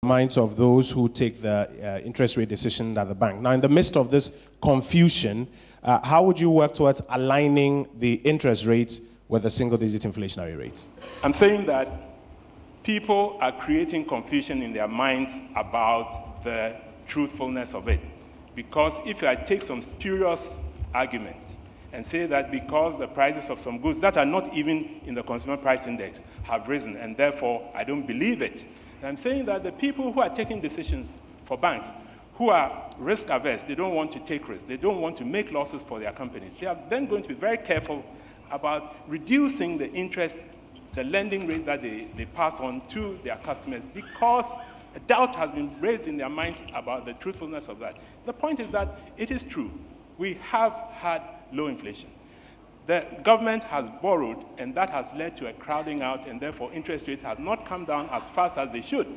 minds of those who take the interest rate decision at the bank. Now, in the midst of this confusion, how would you work towards aligning the interest rates with the single-digit inflationary rates? I'm saying that people are creating confusion in their minds about the truthfulness of it. Because if I take some spurious argument and say that because the prices of some goods that are not even in the consumer price index have risen, and therefore I don't believe it, I'm saying that the people who are taking decisions for banks, who are risk averse, they don't want to take risks, they don't want to make losses for their companies, they are then going to be very careful about reducing the interest, the lending rate that they pass on to their customers, because a doubt has been raised in their minds about the truthfulness of that. The point is that it is true. We have had low inflation. The government has borrowed, and that has led to a crowding out, and therefore interest rates have not come down as fast as they should.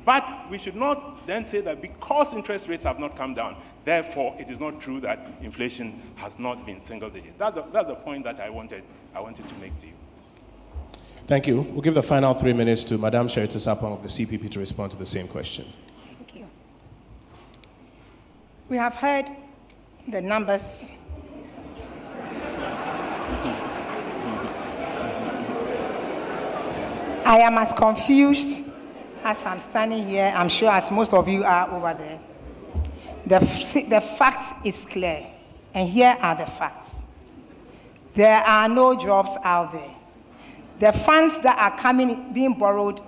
But we should not then say that because interest rates have not come down, therefore it is not true that inflation has not been single digit. That's the point that I wanted to make to you. Thank you. We'll give the final 3 minutes to Madam Sherita Sapong of the CPP to respond to the same question. Thank you. We have heard the numbers. I am as confused as I'm standing here, I'm sure as most of you are over there. The fact is clear, and here are the facts. There are no jobs out there. The funds that are being borrowed,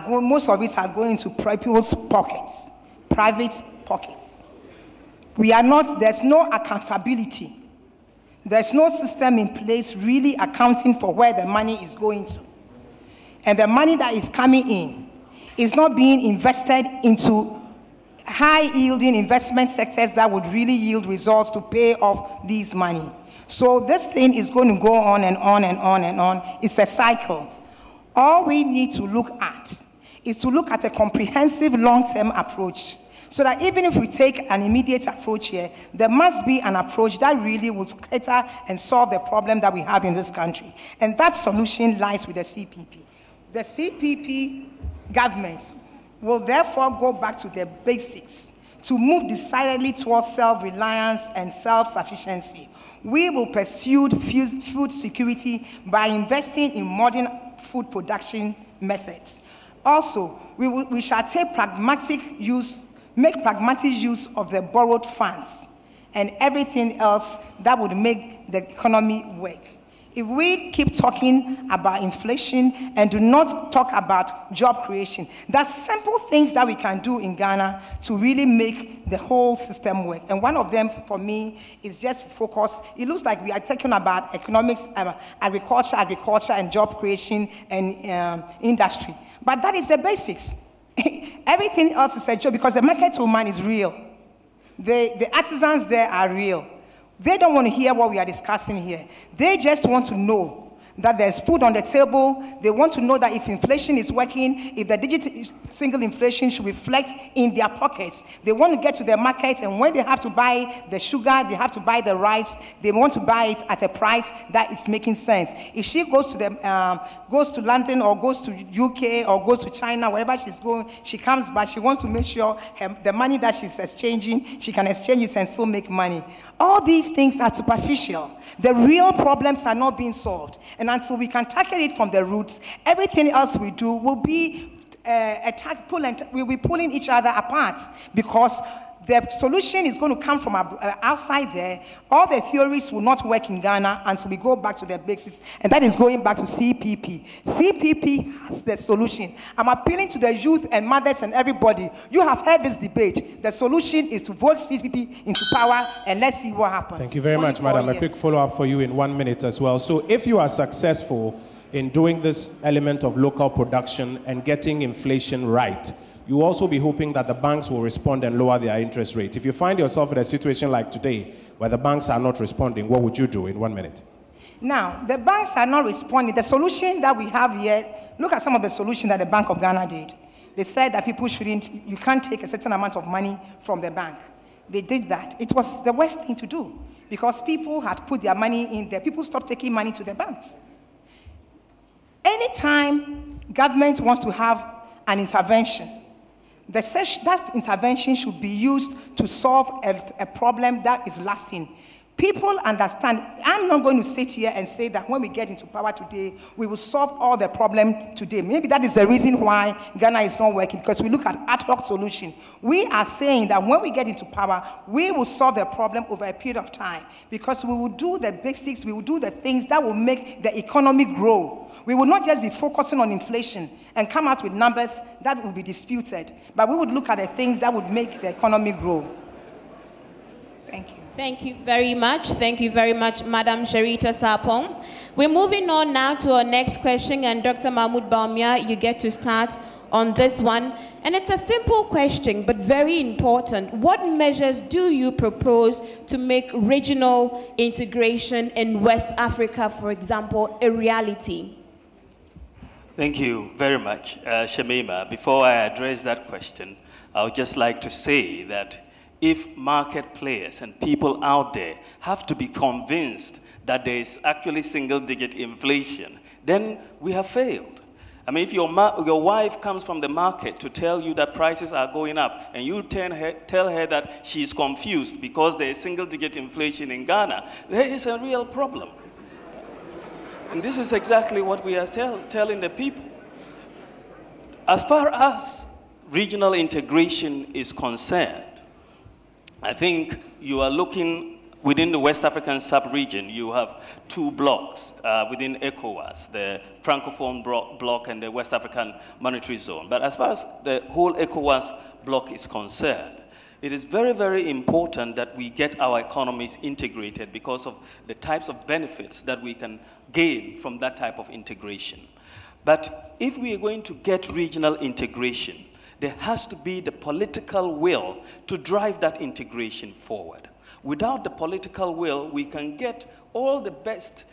most of it are going to people's pockets, private pockets. There's no accountability. There's no system in place really accounting for where the money is going to. And the money that is coming in is not being invested into high-yielding investment sectors that would really yield results to pay off these money. So this thing is going to go on and on and on and on. It's a cycle. All we need to look at is to look at a comprehensive long-term approach, so that even if we take an immediate approach here, there must be an approach that really would cater and solve the problem that we have in this country. And that solution lies with the CPP. The CPP government will therefore go back to the basics to move decidedly towards self-reliance and self-sufficiency. We will pursue food security by investing in modern food production methods. Also, we shall make pragmatic use of the borrowed funds and everything else that would make the economy work. If we keep talking about inflation and do not talk about job creation, there are simple things that we can do in Ghana to really make the whole system work. And one of them, for me, is just focus. It looks like we are talking about economics, agriculture, and job creation and industry. But that is the basics. Everything else is a job because the market woman is real. The artisans there are real. They don't want to hear what we are discussing here. They just want to know that there's food on the table. They want to know that if inflation is working, if the digital single inflation should reflect in their pockets. They want to get to their market, and when they have to buy the sugar, they have to buy the rice, they want to buy it at a price that is making sense. If she goes to London or goes to UK or goes to China, wherever she's going, she comes back, she wants to make sure the money that she's exchanging, she can exchange it and still make money. All these things are superficial. The real problems are not being solved. And until we can tackle it from the roots, everything else we do will be we'll be pulling each other apart, because the solution is going to come from outside there. All the theories will not work in Ghana until we go back to the basics, and that is going back to CPP. CPP has the solution. I'm appealing to the youth and mothers and everybody. You have heard this debate. The solution is to vote CPP into power, and let's see what happens. Thank you very much, Madam. A quick follow-up for you in 1 minute as well. So if you are successful in doing this element of local production and getting inflation right, you also be hoping that the banks will respond and lower their interest rate. If you find yourself in a situation like today where the banks are not responding, what would you do in 1 minute? Now, the banks are not responding. The solution that we have here, look at some of the solutions that the Bank of Ghana did. They said that you can't take a certain amount of money from the bank. They did that. It was the worst thing to do because people had put their money in there. People stopped taking money to the banks. Anytime government wants to have an intervention, that intervention should be used to solve a problem that is lasting. People understand. I'm not going to sit here and say that when we get into power today, we will solve all the problem today. Maybe that is the reason why Ghana is not working, because we look at ad hoc solution. We are saying that when we get into power, we will solve the problem over a period of time, because we will do the basics, we will do the things that will make the economy grow. We will not just be focusing on inflation and come out with numbers that will be disputed, but we would look at the things that would make the economy grow. Thank you. Thank you very much. Thank you very much, Madam Sherita Sarpong. We're moving on now to our next question, and Dr. Mahmoud Bawumia, you get to start on this one. And it's a simple question, but very important. What measures do you propose to make regional integration in West Africa, for example, a reality? Thank you very much, Shamima. Before I address that question, I would just like to say that if market players and people out there have to be convinced that there is actually single-digit inflation, then we have failed. I mean, if your wife comes from the market to tell you that prices are going up, and you tell her that she's confused because there is single-digit inflation in Ghana, there is a real problem. And this is exactly what we are telling the people. As far as regional integration is concerned, I think you are looking within the West African sub-region. You have two blocks within ECOWAS, the Francophone bloc and the West African Monetary Zone. But as far as the whole ECOWAS bloc is concerned, it is very, very important that we get our economies integrated because of the types of benefits that we can gain from that type of integration. But if we are going to get regional integration, there has to be the political will to drive that integration forward. Without the political will, we can get all the best,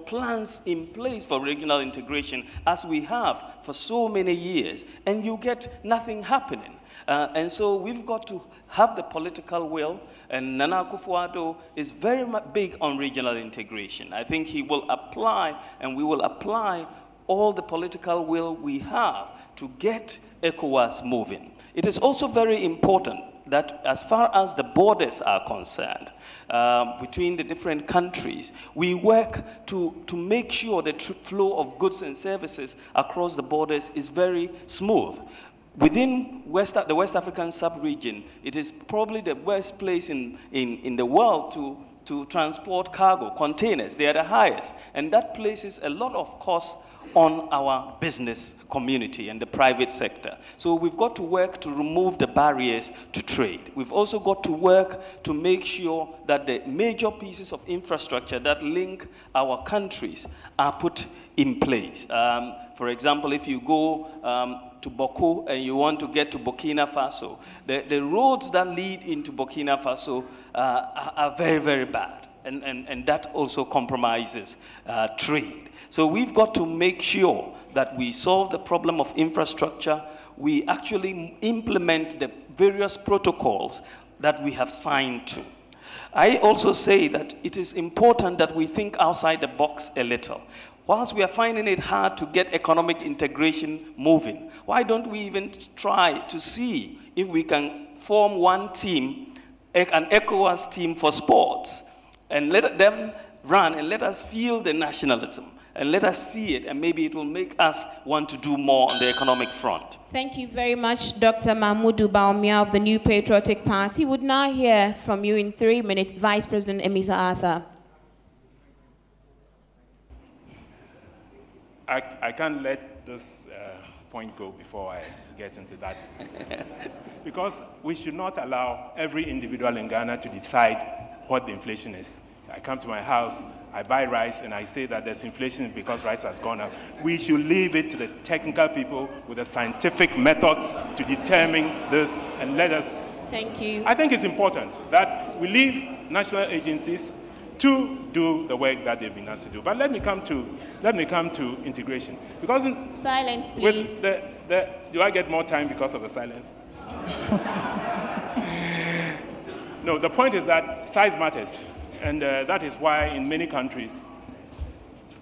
plans in place for regional integration as we have for so many years, and you get nothing happening. And so we've got to have the political will, and Nana Akufo-Addo is very big on regional integration. I think he will apply, and we will apply all the political will we have to get ECOWAS moving. It is also very important that as far as the borders are concerned, between the different countries, we work to make sure the flow of goods and services across the borders is very smooth. Within the West African sub-region, it is probably the best place in the world to transport cargo, containers. They are the highest. And that places a lot of costs on our business community and the private sector. So we've got to work to remove the barriers to trade. We've also got to work to make sure that the major pieces of infrastructure that link our countries are put in place. For example, if you go to Boko and you want to get to Burkina Faso, the roads that lead into Burkina Faso are very, very bad. And that also compromises trade. So we've got to make sure that we solve the problem of infrastructure. We actually implement the various protocols that we have signed to. I also say that it is important that we think outside the box a little. Whilst we are finding it hard to get economic integration moving, why don't we even try to see if we can form one team, an ECOWAS team for sports, and let them run and let us feel the nationalism and let us see it, and maybe it will make us want to do more on the economic front. Thank you very much, Dr. Mahmoud Bawumia of the New Patriotic Party. Would now hear from you in 3 minutes, Vice President Emisa Arthur. I can't let this point go before I get into that. Because we should not allow every individual in Ghana to decide what the inflation is. I come to my house, I buy rice, and I say that there's inflation because rice has gone up. We should leave it to the technical people with the scientific methods to determine this, and let us... Thank you. I think it's important that we leave national agencies to do the work that they've been asked to do. But let me come to integration. Because silence, please. Do I get more time because of the silence? No, the point is that size matters. And that is why in many countries,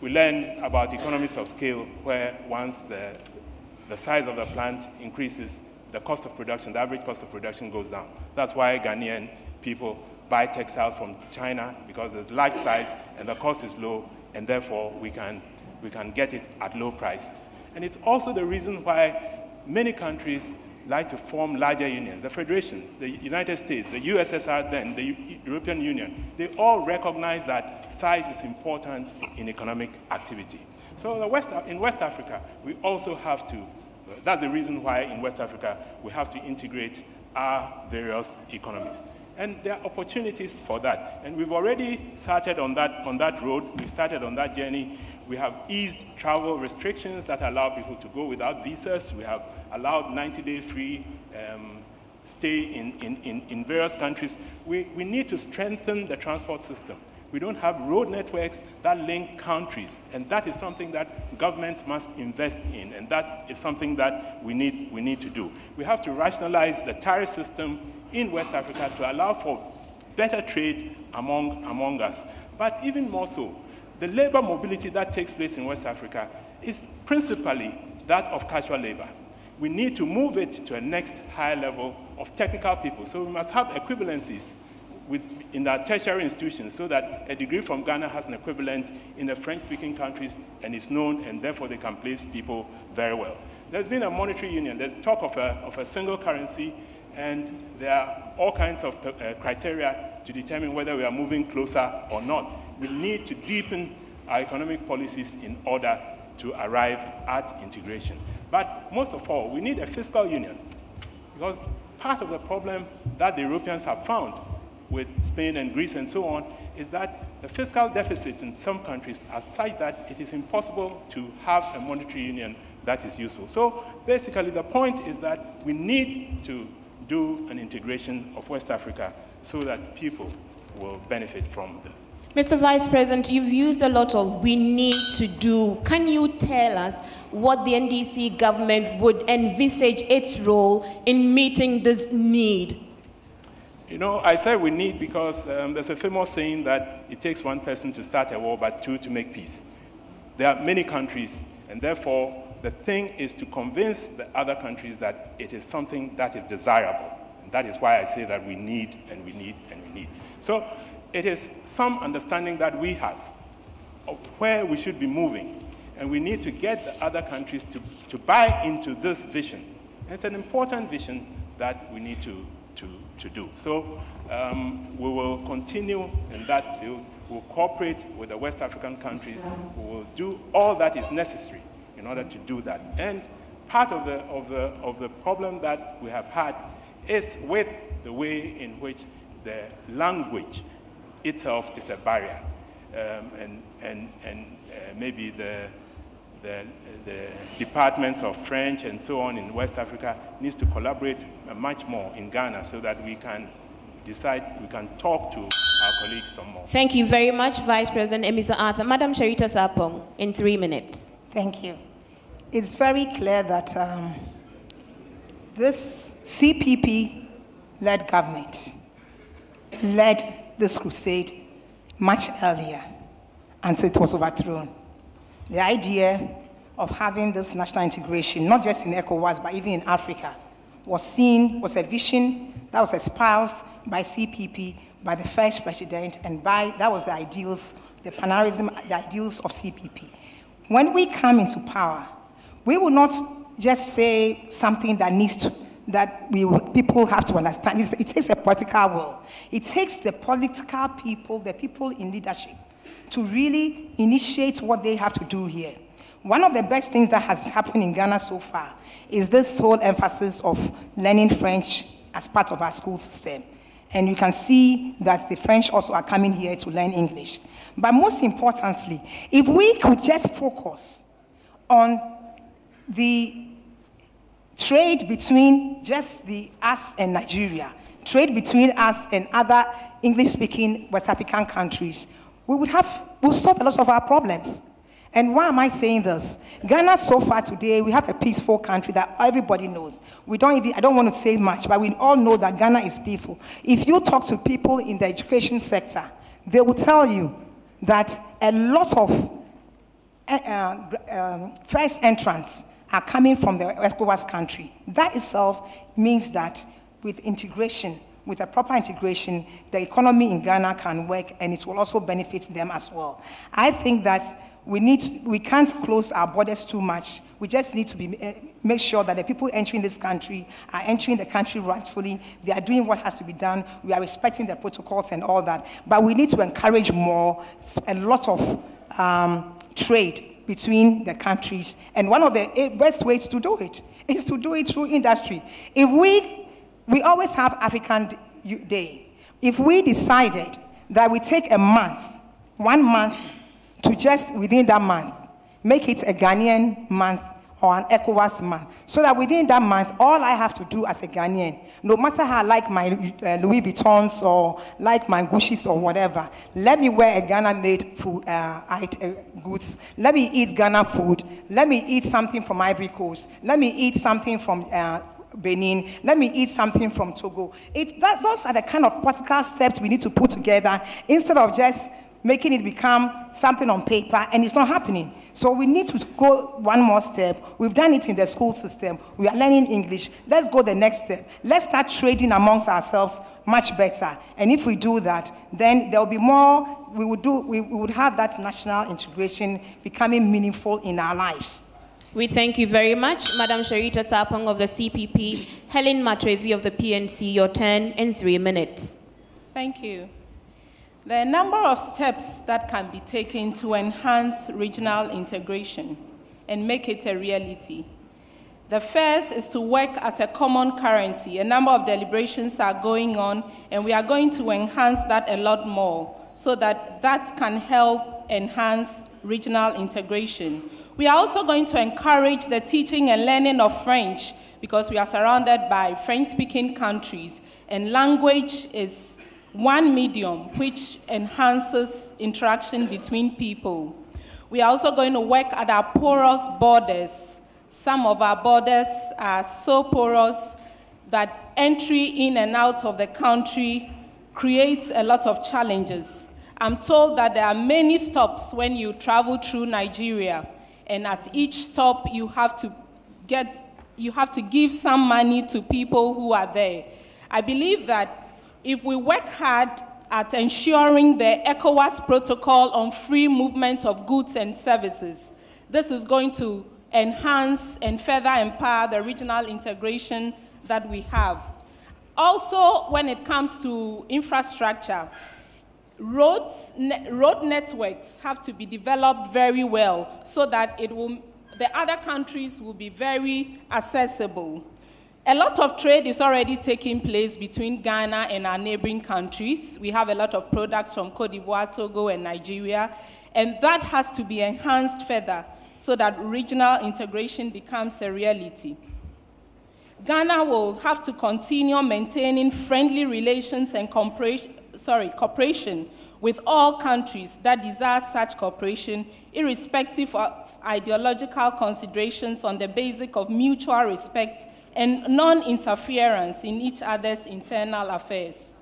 we learn about economies of scale, where once the size of the plant increases, the cost of production, the average cost of production goes down. That's why Ghanaian people buy textiles from China, because it's large size and the cost is low, and therefore we can get it at low prices. And it's also the reason why many countries like to form larger unions. The federations, the United States, the USSR then, the European Union, they all recognize that size is important in economic activity. So in West Africa, we also have to, that's the reason why in West Africa we have to integrate our various economies. And there are opportunities for that. And we've already started on that road. We've started on that journey. We have eased travel restrictions that allow people to go without visas. We have allowed 90-day free stay in various countries. We need to strengthen the transport system. We don't have road networks that link countries, and that is something that governments must invest in, and that is something that we need to do. We have to rationalize the tariff system in West Africa to allow for better trade among us. But even more so, the labor mobility that takes place in West Africa is principally that of casual labor. We need to move it to a next higher level of technical people. So we must have equivalencies in our tertiary institutions, so that a degree from Ghana has an equivalent in the French-speaking countries and is known, and therefore they can place people very well. There's been a monetary union. There's talk of a single currency, and there are all kinds of criteria to determine whether we are moving closer or not. We need to deepen our economic policies in order to arrive at integration. But most of all, we need a fiscal union, because part of the problem that the Europeans have found with Spain and Greece and so on is that the fiscal deficits in some countries are such that it is impossible to have a monetary union that is useful. So basically the point is that we need to do an integration of West Africa so that people will benefit from this. Mr. Vice President, you've used a lot of "we need to do." Can you tell us what the NDC government would envisage its role in meeting this need? You know, I say we need because there's a famous saying that it takes one person to start a war, but two to make peace. There are many countries, and therefore the thing is to convince the other countries that it is something that is desirable. And that is why I say that we need, and we need, and we need. So it is some understanding that we have of where we should be moving, and we need to get the other countries to buy into this vision. And it's an important vision that we need to do. So we will continue in that field. We'll cooperate with the West African countries. We will do all that is necessary in order to do that. And part of the problem that we have had is with the way in which the language itself is a barrier, and maybe the departments of French and so on in West Africa needs to collaborate much more in Ghana so that we can decide, we can talk to our colleagues some more. Thank you very much, Vice President Emiso Arthur. Madam Sherita Sarpong, in 3 minutes. Thank you. It's very clear that this CPP-led government led this crusade much earlier until it was overthrown. The idea of having this national integration, not just in ECOWAS, but even in Africa, was a vision that was espoused by CPP, by the first president, and that was the ideals, the Panarism, the ideals of CPP. When we come into power, we will not just say something that people have to understand. It takes a political will. It takes the political people, the people in leadership, to really initiate what they have to do here. One of the best things that has happened in Ghana so far is this whole emphasis of learning French as part of our school system. And you can see that the French also are coming here to learn English. But most importantly, if we could just focus on the trade between just us and Nigeria, trade between us and other English-speaking West African countries, we'll solve a lot of our problems. And why am I saying this? Ghana so far today, we have a peaceful country that everybody knows. I don't want to say much, but we all know that Ghana is peaceful. If you talk to people in the education sector, they will tell you that a lot of first entrants are coming from the ECOWAS country. That itself means that with integration, with a proper integration, the economy in Ghana can work and it will also benefit them as well. I think that we can't close our borders too much. We just need to make sure that the people entering this country are entering the country rightfully. They are doing what has to be done. We are respecting the protocols and all that. But we need to encourage a lot of trade between the countries. And one of the best ways to do it is to do it through industry. If we always have African Day. If we decided that we take a month, 1 month, to just within that month, make it a Ghanaian month or an ECOWAS month, so that within that month, all I have to do as a Ghanaian, no matter how I like my Louis Vuittons or like my Gucci's or whatever, let me wear a Ghana-made food, goods. Let me eat Ghana food. Let me eat something from Ivory Coast. Let me eat something from Benin. Let me eat something from Togo. Those are the kind of practical steps we need to put together instead of just making it become something on paper, and it's not happening. So we need to go one more step. We've done it in the school system. We are learning English. Let's go the next step. Let's start trading amongst ourselves much better. And if we do that, then there will be more, we would have that national integration becoming meaningful in our lives. We thank you very much. Madam Sherita Sarpong of the CPP, Helen Matrevi of the PNC, your turn in 3 minutes. Thank you. There are a number of steps that can be taken to enhance regional integration and make it a reality. The first is to work at a common currency. A number of deliberations are going on, and we are going to enhance that a lot more so that that can help enhance regional integration. We are also going to encourage the teaching and learning of French because we are surrounded by French-speaking countries, and language is one medium which enhances interaction between people. We are also going to work at our porous borders. Some of our borders are so porous that entry in and out of the country creates a lot of challenges. I'm told that there are many stops when you travel through Nigeria, and at each stop you have to give some money to people who are there. I believe that if we work hard at ensuring the ECOWAS protocol on free movement of goods and services, this is going to enhance and further empower the regional integration that we have. Also, when it comes to infrastructure, road networks have to be developed very well so that the other countries will be very accessible. A lot of trade is already taking place between Ghana and our neighboring countries. We have a lot of products from Cote d'Ivoire, Togo, and Nigeria, and that has to be enhanced further so that regional integration becomes a reality. Ghana will have to continue maintaining friendly relations and cooperation with all countries that desire such cooperation, irrespective of ideological considerations on the basis of mutual respect and non-interference in each other's internal affairs.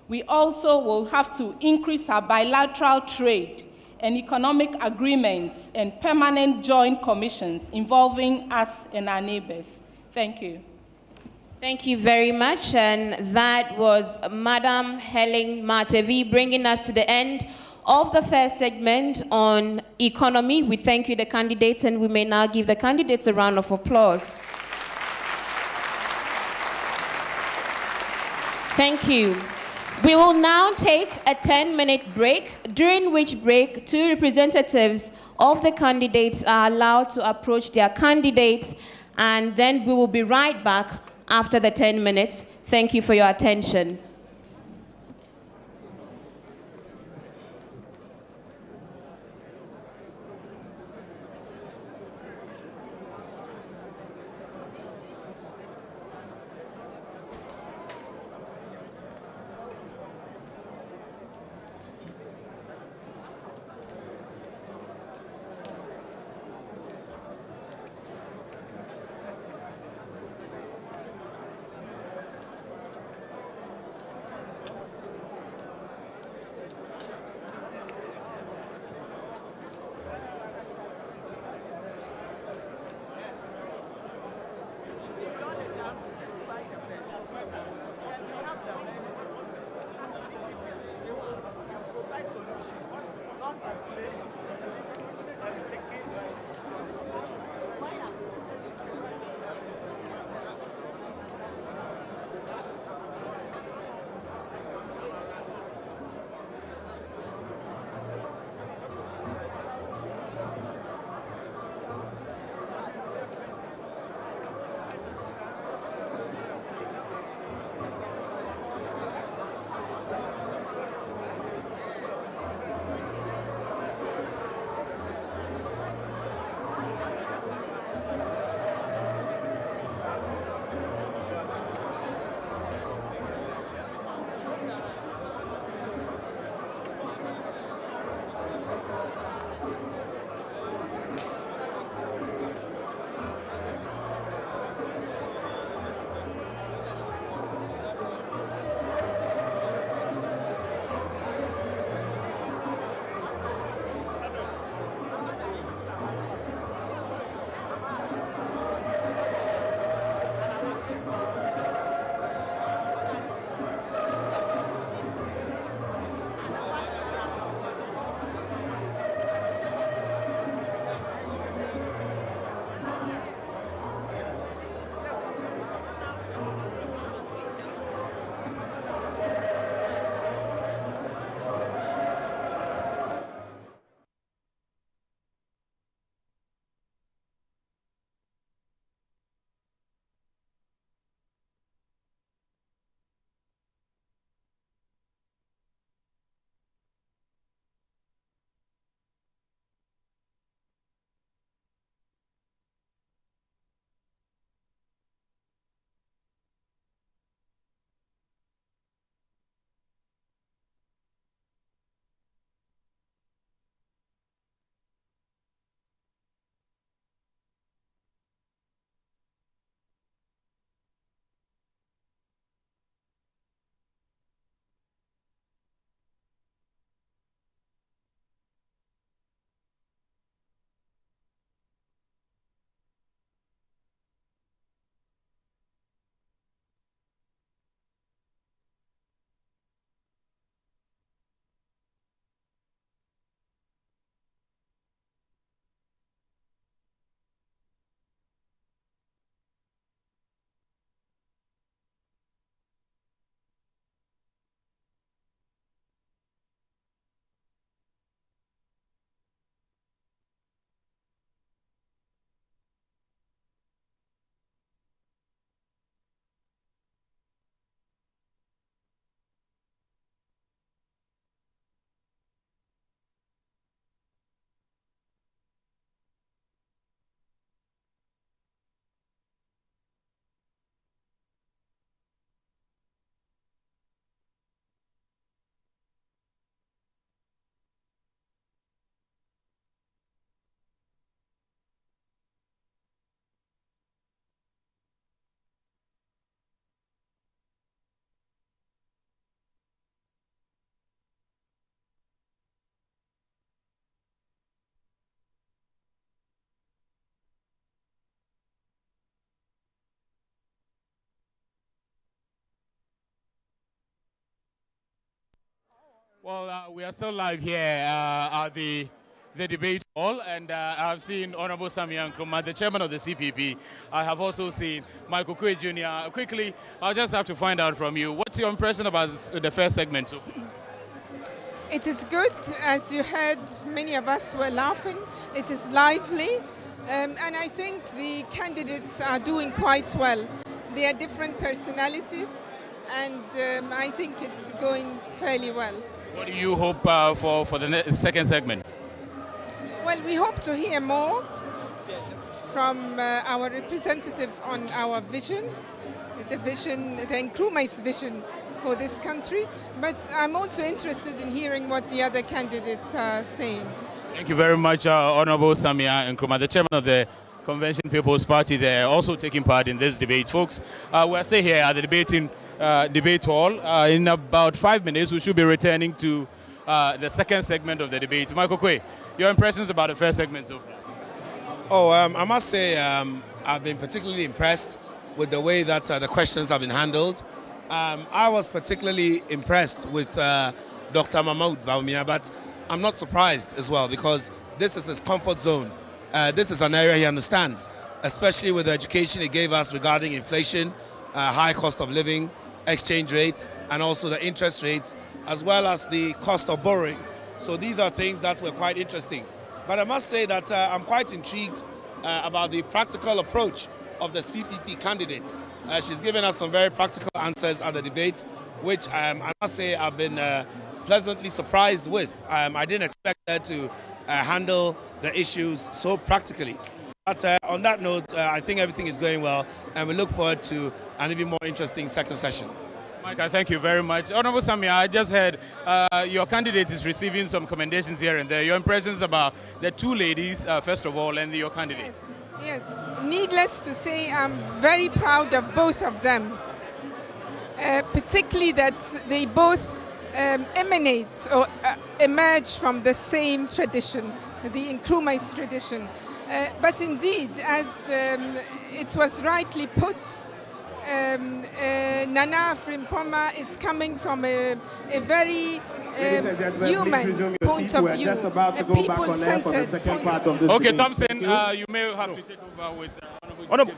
We also will have to increase our bilateral trade and economic agreements and permanent joint commissions involving us and our neighbors. Thank you. Thank you very much. And that was Madam Helen Matrevi bringing us to the end of the first segment on economy. We thank you, the candidates, and we may now give the candidates a round of applause. Thank you. We will now take a 10-minute break, during which break 2 representatives of the candidates are allowed to approach their candidates, and then we will be right back after the 10 minutes. Thank you for your attention. Well, we are still live here at the debate hall, and I've seen Honorable Samia Nkrumah, the chairman of the CPP. I have also seen Michael Quay Jr. Quickly, I'll just have to find out from you, what's your impression about the first segment? It is good. As you heard, many of us were laughing. It is lively, and I think the candidates are doing quite well. They are different personalities, and I think it's going fairly well. What do you hope for the second segment? Well, we hope to hear more from our representative on our vision, the Nkrumah's vision for this country. But I'm also interested in hearing what the other candidates are saying. Thank you very much, Honorable Samia Nkrumah, the chairman of the Convention People's Party. There, also taking part in this debate, folks. We're still here at the debate hall. In about 5 minutes, we should be returning to the second segment of the debate. Michael Quay, your impressions about the first segment so far? Oh, I must say I've been particularly impressed with the way that the questions have been handled. I was particularly impressed with Dr. Mahmoud Bawumia, but I'm not surprised as well, because this is his comfort zone. This is an area he understands, especially with the education he gave us regarding inflation, high cost of living, exchange rates, and also the interest rates, as well as the cost of borrowing. So these are things that were quite interesting. But I must say that I'm quite intrigued about the practical approach of the CPP candidate. She's given us some very practical answers at the debate, which I must say I've been pleasantly surprised with. I didn't expect her to handle the issues so practically. But on that note, I think everything is going well, and we look forward to an even more interesting second session. Mike, thank you very much. Honorable Samia, I just heard your candidate is receiving some commendations here and there. Your impressions about the two ladies, first of all, and your candidate? Yes. Needless to say, I'm very proud of both of them, particularly that they both emanate or emerge from the same tradition, the Nkrumah's tradition. But indeed, as it was rightly put, Nana Frimpong is coming from a very human point of view, just about to go back on air for the second part of this. Okay, Thompson, you may have to take over with...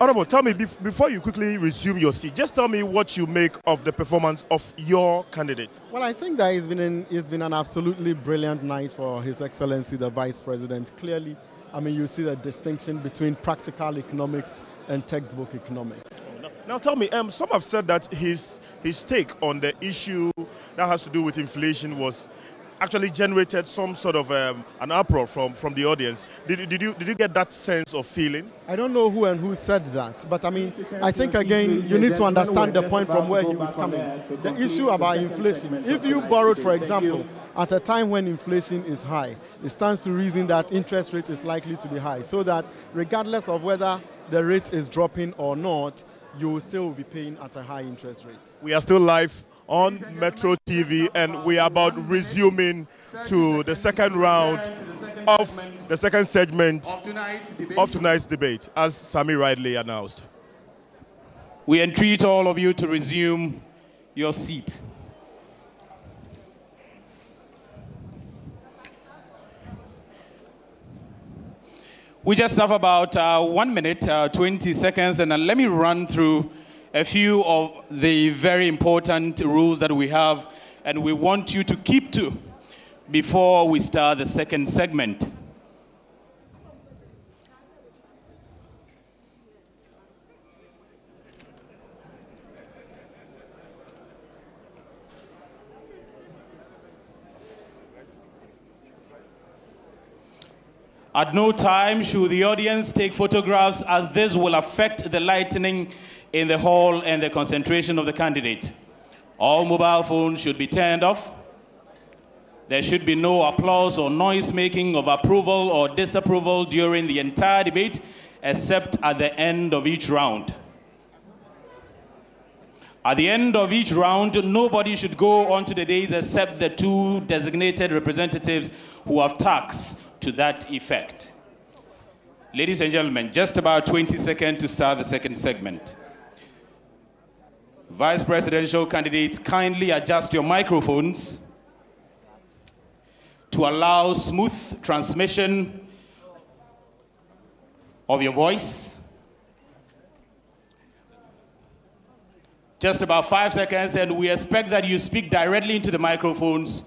Honorable, tell me, before you quickly resume your seat, just tell me what you make of the performance of your candidate. Well, I think that it's been an absolutely brilliant night for His Excellency, the Vice President. Clearly, I mean, you see the distinction between practical economics and textbook economics. Now tell me, some have said that his take on the issue that has to do with inflation was actually generated some sort of an uproar from the audience. Did you get that sense of feeling? I don't know who and who said that, but I mean, I think again, you need to understand the point from where he was coming. The issue about inflation, if you borrowed, for example, at a time when inflation is high, it stands to reason that interest rate is likely to be high, so that regardless of whether the rate is dropping or not, you will still be paying at a high interest rate. We are still live on Metro TV, and we are about resuming to the second round of the second segment of tonight's debate, as Sami rightly announced. We entreat all of you to resume your seat. We just have about 1 minute, 20 seconds, and let me run through a few of the very important rules that we have and we want you to keep to before we start the second segment. At no time should the audience take photographs, as this will affect the lighting in the hall and the concentration of the candidate. All mobile phones should be turned off. There should be no applause or noise making of approval or disapproval during the entire debate, except at the end of each round. At the end of each round, nobody should go on to the dais except the two designated representatives who have tags to that effect. Ladies and gentlemen, just about 20 seconds to start the second segment. Vice presidential candidates, kindly adjust your microphones. to allow smooth transmission of your voice. Just about 5 seconds, and we expect that you speak directly into the microphones